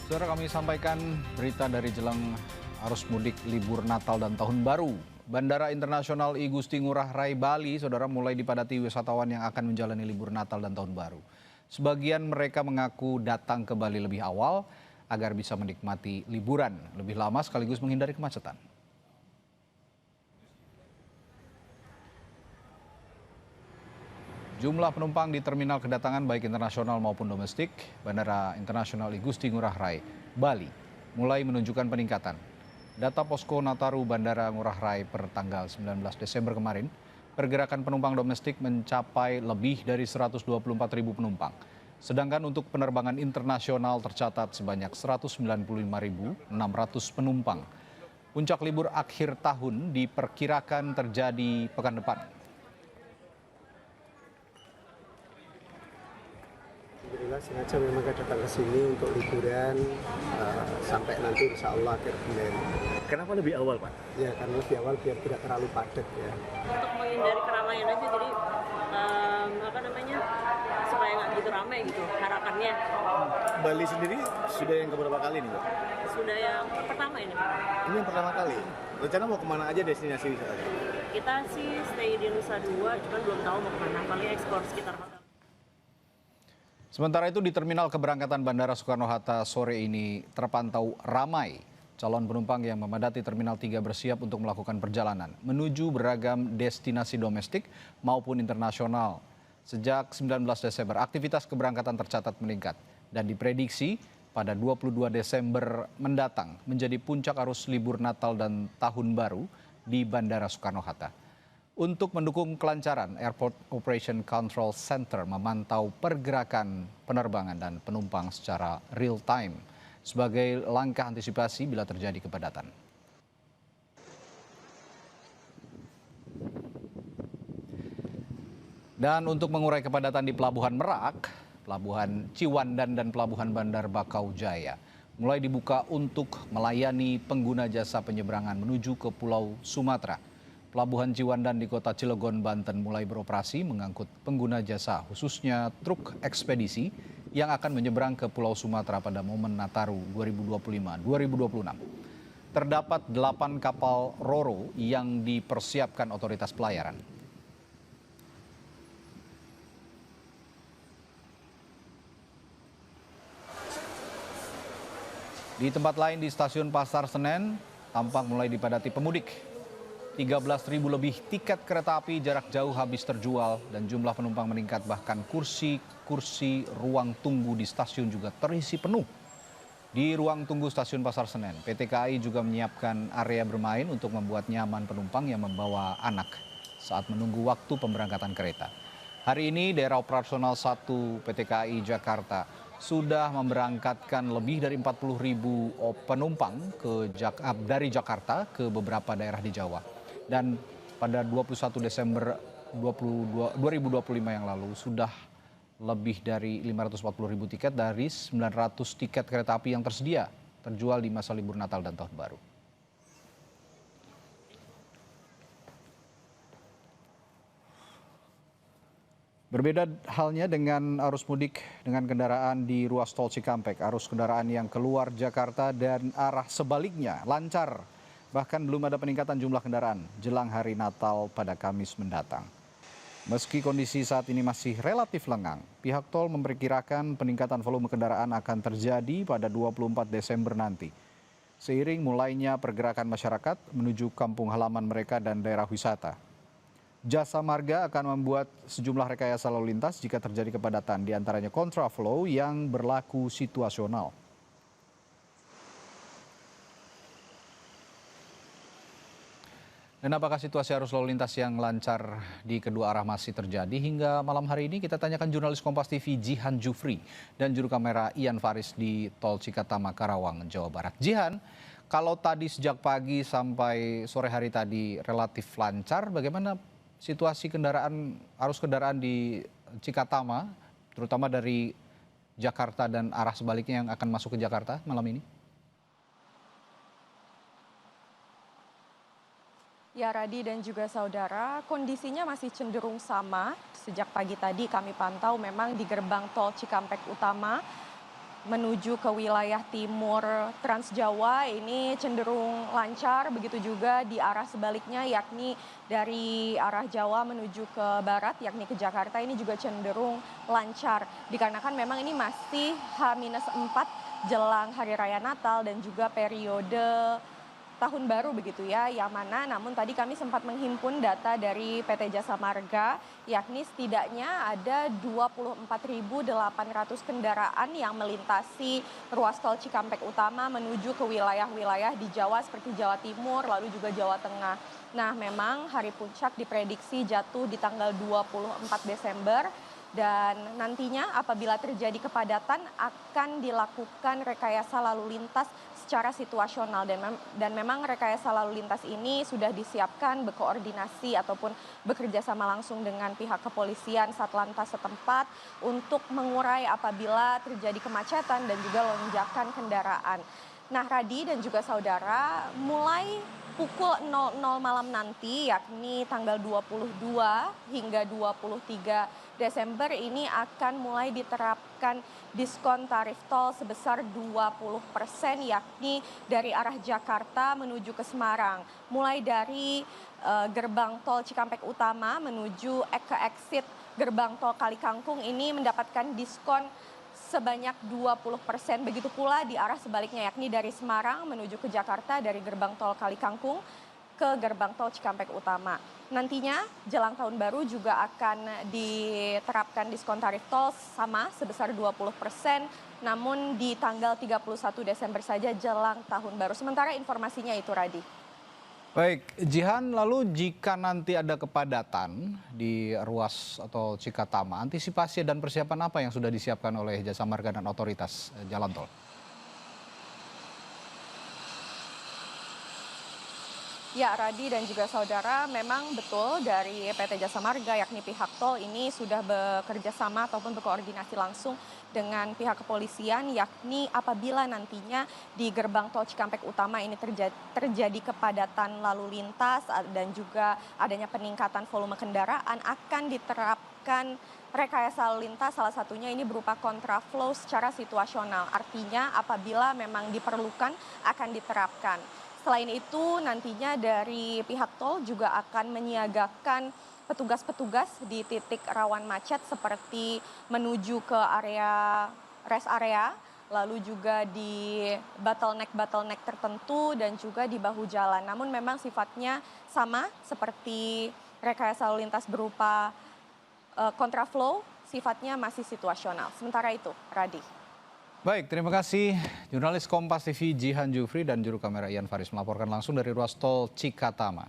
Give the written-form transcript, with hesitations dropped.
Saudara, kami sampaikan berita dari jelang arus mudik libur Natal dan Tahun Baru. Bandara Internasional I Gusti Ngurah Rai Bali, saudara, mulai dipadati wisatawan yang akan menjalani libur Natal dan Tahun Baru. Sebagian mereka mengaku datang ke Bali lebih awal agar bisa menikmati liburan lebih lama sekaligus menghindari kemacetan. Jumlah penumpang di terminal kedatangan baik internasional maupun domestik Bandara Internasional I Gusti Ngurah Rai, Bali, mulai menunjukkan peningkatan. Data Posko Nataru Bandara Ngurah Rai per tanggal 19 Desember kemarin, pergerakan penumpang domestik mencapai lebih dari 124.000 penumpang. Sedangkan untuk penerbangan internasional tercatat sebanyak 195.600 penumpang. Puncak libur akhir tahun diperkirakan terjadi pekan depan. Alhamdulillah sengaja memang kita datang ke sini untuk liburan sampai nanti insya Allah akhir bulan. Kenapa lebih awal, Pak? Ya karena lebih awal biar tidak terlalu padat ya. Untuk menghindari keramaian aja, jadi supaya nggak gitu ramai gitu harapannya. Bali sendiri sudah yang keberapa kali nih, Pak? Sudah yang pertama ini. Ini yang pertama kali. Rencana mau kemana aja destinasi wisata? Kita sih stay di Nusa Dua, cuman belum tahu mau kemana. Paling eksplor sekitar hotel. Sementara itu di terminal keberangkatan Bandara Soekarno-Hatta sore ini terpantau ramai. Calon penumpang yang memadati Terminal 3 bersiap untuk melakukan perjalanan menuju beragam destinasi domestik maupun internasional. Sejak 19 Desember, aktivitas keberangkatan tercatat meningkat dan diprediksi pada 22 Desember mendatang menjadi puncak arus libur Natal dan Tahun Baru di Bandara Soekarno-Hatta. Untuk mendukung kelancaran, Airport Operation Control Center memantau pergerakan penerbangan dan penumpang secara real time sebagai langkah antisipasi bila terjadi kepadatan. Dan untuk mengurai kepadatan di Pelabuhan Merak, Pelabuhan Ciwandan dan Pelabuhan Bandar Bakau Jaya mulai dibuka untuk melayani pengguna jasa penyeberangan menuju ke Pulau Sumatera. Pelabuhan Ciwandan di Kota Cilegon, Banten mulai beroperasi mengangkut pengguna jasa khususnya truk ekspedisi yang akan menyeberang ke Pulau Sumatera pada momen Nataru 2025-2026. Terdapat 8 kapal Ro-Ro yang dipersiapkan otoritas pelayaran. Di tempat lain di Stasiun Pasar Senen, tampak mulai dipadati pemudik. 13.000 lebih tiket kereta api jarak jauh habis terjual dan jumlah penumpang meningkat, bahkan kursi ruang tunggu di stasiun juga terisi penuh. Di ruang tunggu Stasiun Pasar Senen, PT KAI juga menyiapkan area bermain untuk membuat nyaman penumpang yang membawa anak saat menunggu waktu pemberangkatan kereta. Hari ini daerah operasional 1 PT KAI Jakarta sudah memberangkatkan lebih dari 40.000 penumpang dari Jakarta ke beberapa daerah di Jawa. Dan pada 21 Desember 2025 yang lalu sudah lebih dari 540.000 tiket dari 900 tiket kereta api yang tersedia terjual di masa libur Natal dan Tahun Baru. Berbeda halnya dengan arus mudik dengan kendaraan di ruas tol Cikampek. Arus kendaraan yang keluar Jakarta dan arah sebaliknya lancar. Bahkan belum ada peningkatan jumlah kendaraan jelang hari Natal pada Kamis mendatang. Meski kondisi saat ini masih relatif lengang, pihak tol memperkirakan peningkatan volume kendaraan akan terjadi pada 24 Desember nanti. Seiring mulainya pergerakan masyarakat menuju kampung halaman mereka dan daerah wisata. Jasa Marga akan membuat sejumlah rekayasa lalu lintas jika terjadi kepadatan, diantaranya kontraflow yang berlaku situasional. Dan apakah situasi arus lalu lintas yang lancar di kedua arah masih terjadi hingga malam hari ini? Kita tanyakan jurnalis Kompas TV Jihan Jufri dan juru kamera Ian Faris di Tol Cikatama, Karawang, Jawa Barat. Jihan, kalau tadi sejak pagi sampai sore hari tadi relatif lancar, bagaimana situasi arus kendaraan di Cikatama, terutama dari Jakarta dan arah sebaliknya yang akan masuk ke Jakarta malam ini? Ya, Radi dan juga saudara, kondisinya masih cenderung sama. Sejak pagi tadi kami pantau memang di gerbang tol Cikampek Utama menuju ke wilayah timur Trans Jawa ini cenderung lancar, begitu juga di arah sebaliknya yakni dari arah Jawa menuju ke barat yakni ke Jakarta ini juga cenderung lancar. Dikarenakan memang ini masih H-4 jelang Hari Raya Natal dan juga periode Tahun Baru begitu ya, yang mana namun tadi kami sempat menghimpun data dari PT Jasa Marga, yakni setidaknya ada 24.800 kendaraan yang melintasi ruas tol Cikampek Utama menuju ke wilayah-wilayah di Jawa seperti Jawa Timur, lalu juga Jawa Tengah. Nah, memang hari puncak diprediksi jatuh di tanggal 24 Desember. Dan nantinya apabila terjadi kepadatan akan dilakukan rekayasa lalu lintas secara situasional dan memang rekayasa lalu lintas ini sudah disiapkan berkoordinasi ataupun bekerja sama langsung dengan pihak kepolisian Satlantas setempat untuk mengurai apabila terjadi kemacetan dan juga lonjakan kendaraan. Nah, Radi dan juga saudara, mulai pukul 00 malam nanti yakni tanggal 22 hingga 23 Desember ini akan mulai diterapkan diskon tarif tol sebesar 20% yakni dari arah Jakarta menuju ke Semarang. Mulai dari gerbang tol Cikampek Utama menuju ke exit gerbang tol Kalikangkung ini mendapatkan diskon sebanyak 20%. Begitu pula di arah sebaliknya yakni dari Semarang menuju ke Jakarta dari gerbang tol Kalikangkung ke gerbang tol Cikampek Utama. Nantinya jelang tahun baru juga akan diterapkan diskon tarif tol sama sebesar 20%, namun di tanggal 31 Desember saja jelang tahun baru. Sementara informasinya itu, Radi. Baik, Jihan, lalu jika nanti ada kepadatan di ruas atau Cikatama, antisipasi dan persiapan apa yang sudah disiapkan oleh Jasa Marga dan otoritas jalan tol? Ya, Radi dan juga saudara, memang betul dari PT Jasa Marga yakni pihak tol ini sudah bekerja sama ataupun berkoordinasi langsung dengan pihak kepolisian, yakni apabila nantinya di gerbang tol Cikampek Utama ini terjadi kepadatan lalu lintas dan juga adanya peningkatan volume kendaraan, akan diterapkan rekayasa lalu lintas, salah satunya ini berupa kontraflow secara situasional. Artinya apabila memang diperlukan akan diterapkan. Selain itu nantinya dari pihak tol juga akan menyiagakan petugas-petugas di titik rawan macet seperti menuju ke area rest area, lalu juga di bottleneck tertentu dan juga di bahu jalan. Namun memang sifatnya sama seperti rekayasa lalu lintas berupa kontraflow, sifatnya masih situasional. Sementara itu, Radi. Baik, terima kasih jurnalis Kompas TV Jihan Jufri dan juru kamera Ian Faris melaporkan langsung dari ruas tol Cikatama.